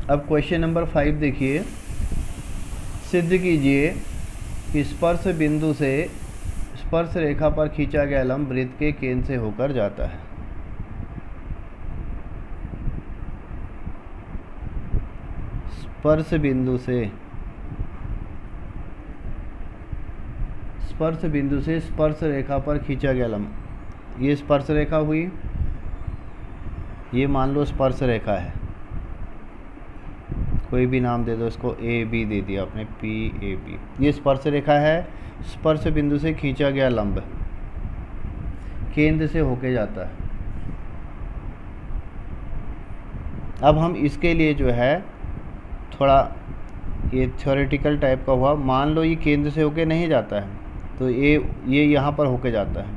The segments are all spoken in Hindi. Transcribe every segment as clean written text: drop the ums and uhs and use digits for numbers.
अब क्वेश्चन नंबर 5 देखिए। सिद्ध कीजिए कि स्पर्श बिंदु से स्पर्श रेखा पर खींचा गया लंब वृत्त के केंद्र से होकर जाता है। स्पर्श बिंदु से स्पर्श रेखा पर खींचा गया लंब, ये स्पर्श रेखा हुई, ये मान लो स्पर्श रेखा है, कोई भी नाम दे दो इसको, ए बी दे दिया आपने, पी ए बी, ये स्पर्श रेखा है। स्पर्श बिंदु से खींचा गया लंब केंद्र से होके जाता है। अब हम इसके लिए जो है थोड़ा ये थ्योरेटिकल टाइप का हुआ। मान लो ये केंद्र से होके नहीं जाता है, तो ये यहाँ पर होके जाता है,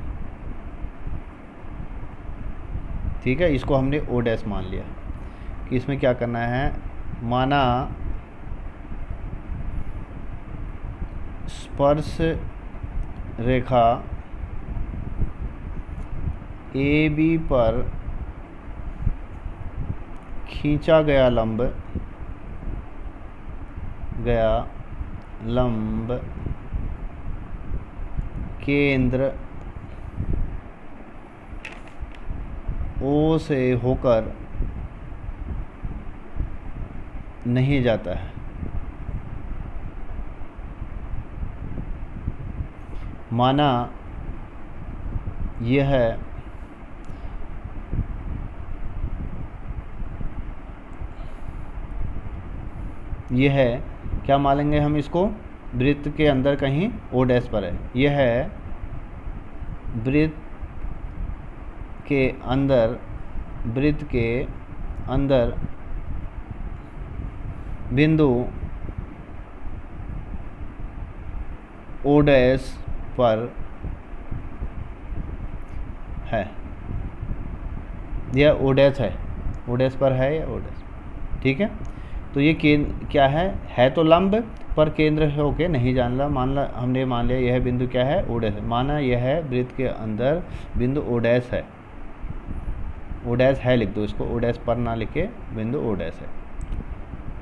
ठीक है। इसको हमने ओ डैश मान लिया कि इसमें क्या करना है, माना स्पर्श रेखा ए बी पर खींचा गया लंब केंद्र ओ से होकर नहीं जाता है। माना यह क्या मानेंगे हम इसको, वृत्त के अंदर कहीं ओ डैश पर है। यह है वृत्त के अंदर बिंदु ओ डैश पर है, यह ओ डैश है, ओ डैश पर है या ओ डैश, ठीक है। तो ये क्या है तो लंब पर केंद्र से होके नहीं जान रहा। हमने मान लिया यह बिंदु क्या है, ओ डैश है। माना यह है वृत्त के अंदर बिंदु ओ डैश है, ओ डैश है लिख दो इसको, ओ डैश पर ना लिखे, बिंदु ओ डैश है।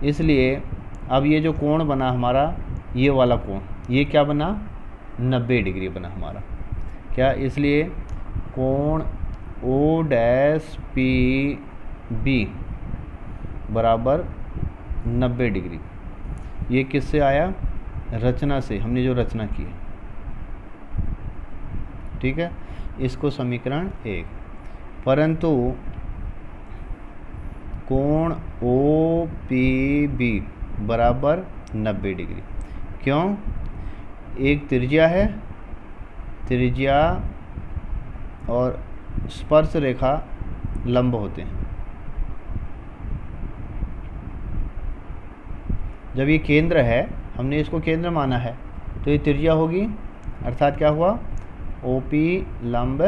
इसलिए अब ये जो कोण बना हमारा, ये वाला कोण, ये क्या बना, 90 डिग्री बना हमारा, क्या, इसलिए कोण ओ डैश पी बी बराबर 90 डिग्री। ये किससे आया, रचना से, हमने जो रचना की है, ठीक है। इसको समीकरण 1। परंतु कोण ओ पी बी बराबर 90 डिग्री, क्यों, एक त्रिज्या है, त्रिज्या और स्पर्श रेखा लंब होते हैं। जब ये केंद्र है, हमने इसको केंद्र माना है, तो ये त्रिज्या होगी, अर्थात क्या हुआ, OP लंब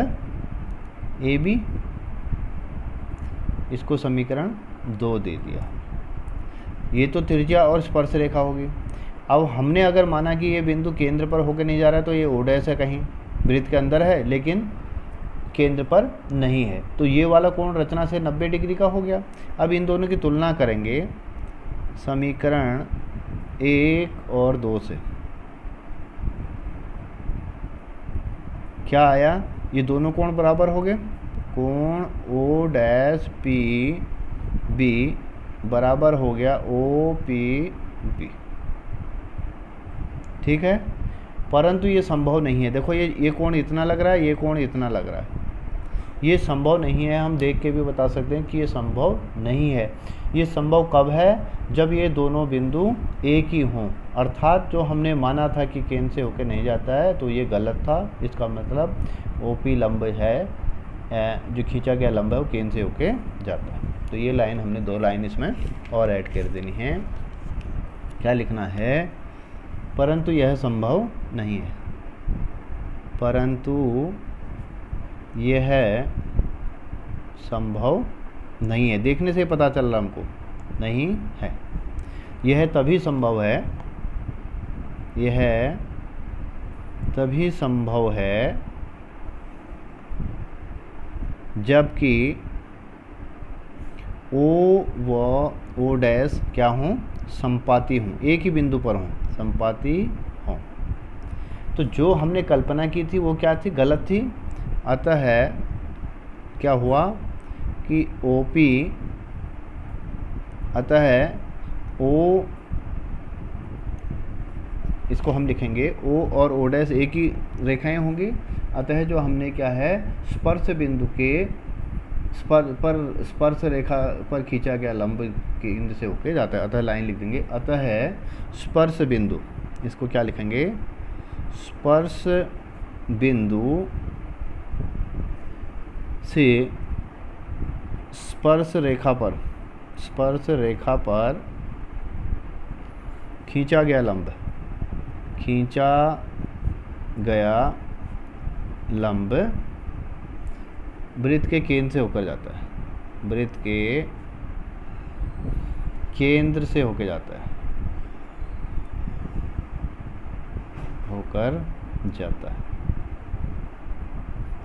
AB, इसको समीकरण 2 दे दिया। ये तो त्रिज्या और स्पर्श रेखा होगी। अब हमने अगर माना कि ये बिंदु केंद्र पर होकर नहीं जा रहा है, तो ये ओ डैश है, कहीं वृत्त के अंदर है लेकिन केंद्र पर नहीं है, तो ये वाला कोण रचना से 90 डिग्री का हो गया। अब इन दोनों की तुलना करेंगे समीकरण 1 और 2 से, क्या आया, ये दोनों कोण बराबर हो गए, कोण ओ डैश पी बी बराबर हो गया ओ पी बी, ठीक है। परंतु ये संभव नहीं है, देखो ये कोण इतना लग रहा है, ये कोण इतना लग रहा है, ये संभव नहीं है। हम देख के भी बता सकते हैं कि ये संभव नहीं है। ये संभव कब है, जब ये दोनों बिंदु एक ही हों, अर्थात जो हमने माना था कि केंद्र से होकर नहीं जाता है, तो ये गलत था। इसका मतलब OP लंब है, जो खींचा गया लंब है वो केंद्र से होके जाता है। तो ये लाइन हमने 2 लाइन इसमें और ऐड कर देनी है। क्या लिखना है, परंतु यह संभव नहीं है, परंतु यह संभव नहीं है। देखने से पता चल रहा हमको, नहीं है। यह तभी संभव है, यह तभी संभव है जबकि O व ओ डैश क्या हूँ, संपाती हूँ, एक ही बिंदु पर हूँ, संपाती हूँ। तो जो हमने कल्पना की थी वो क्या थी, गलत थी। अतः क्या हुआ कि OP, अतः O, इसको हम लिखेंगे O और O डैश एक ही रेखाएं होंगी। अतः जो हमने क्या है, स्पर्श बिंदु के स्पर्श रेखा पर खींचा गया लंब केंद्र से होके जाता है। अतः लाइन लिख देंगे, अतः स्पर्श बिंदु, इसको क्या लिखेंगे, स्पर्श बिंदु से स्पर्श रेखा पर खींचा गया लंब वृत्त के केंद्र से होकर जाता है, वृत्त के केंद्र से होकर जाता है,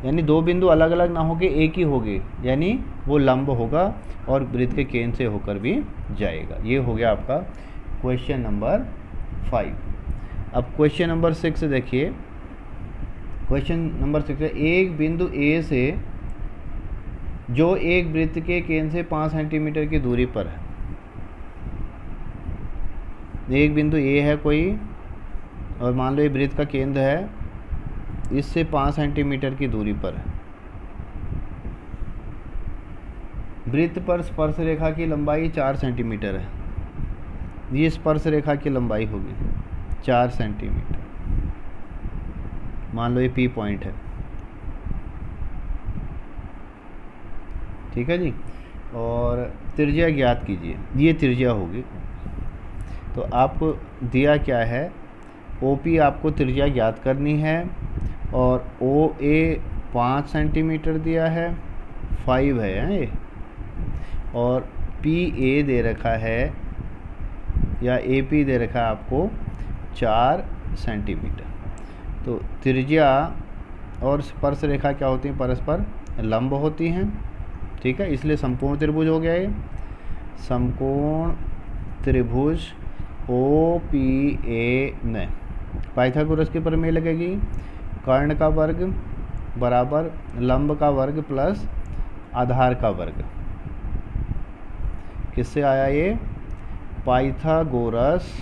यानी दो बिंदु अलग अलग ना होके एक ही होंगे, यानी वो लंब होगा और वृत्त के केंद्र से होकर भी जाएगा। ये हो गया आपका क्वेश्चन नंबर 5। अब क्वेश्चन नंबर 6 देखिए। क्वेश्चन नंबर 6 है, एक बिंदु A से जो एक वृत्त के केंद्र से 5 सेंटीमीटर की दूरी पर है। एक बिंदु A है कोई, और मान लो ये वृत्त का केंद्र है, इससे 5 सेंटीमीटर की दूरी पर है। वृत्त पर स्पर्श रेखा की लंबाई 4 सेंटीमीटर है। ये स्पर्श रेखा की लंबाई होगी 4 सेंटीमीटर। मान लो ये P पॉइंट है, ठीक है जी। और त्रिज्या ज्ञात कीजिए, ये त्रिज्या होगी। तो आपको दिया क्या है, OP आपको त्रिज्या ज्ञात करनी है, और OA 5 सेंटीमीटर दिया है, 5 है ये, और PA दे रखा है या AP दे रखा है आपको 4 सेंटीमीटर। तो त्रिज्या और स्पर्श रेखा क्या होती हैं, परस्पर लंब होती हैं, ठीक है। इसलिए समकोण त्रिभुज हो गया ये, समकोण त्रिभुज OPA में पाइथागोरस की प्रमेय लगेगी, कर्ण का वर्ग बराबर लंब का वर्ग प्लस आधार का वर्ग। किससे आया ये, पाइथागोरस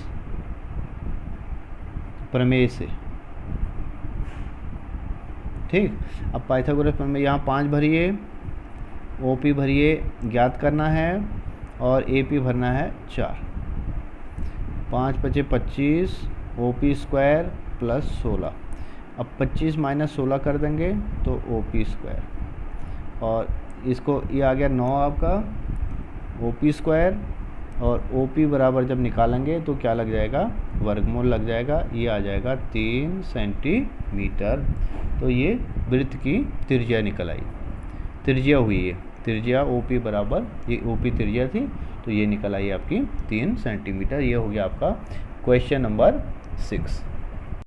प्रमेय से, ठीक। अब पाइथागोरस प्रमेय, यहाँ 5 भरिए, OP भरिए, ज्ञात करना है, और AP भरना है 4। 5 × 5 = 25, OP स्क्वायर प्लस 16। अब 25 - 16 कर देंगे तो OP स्क्वायर, और इसको ये आ गया 9 आपका OP स्क्वायर, और OP बराबर जब निकालेंगे तो क्या लग जाएगा, वर्गमूल लग जाएगा, ये आ जाएगा 3 सेंटीमीटर। तो ये वृत्त की त्रिज्या निकल आई, त्रिज्या हुई है, त्रिज्या OP बराबर, ये OP त्रिज्या थी, तो ये निकल आई आपकी 3 सेंटीमीटर। ये हो गया आपका क्वेश्चन नंबर 6।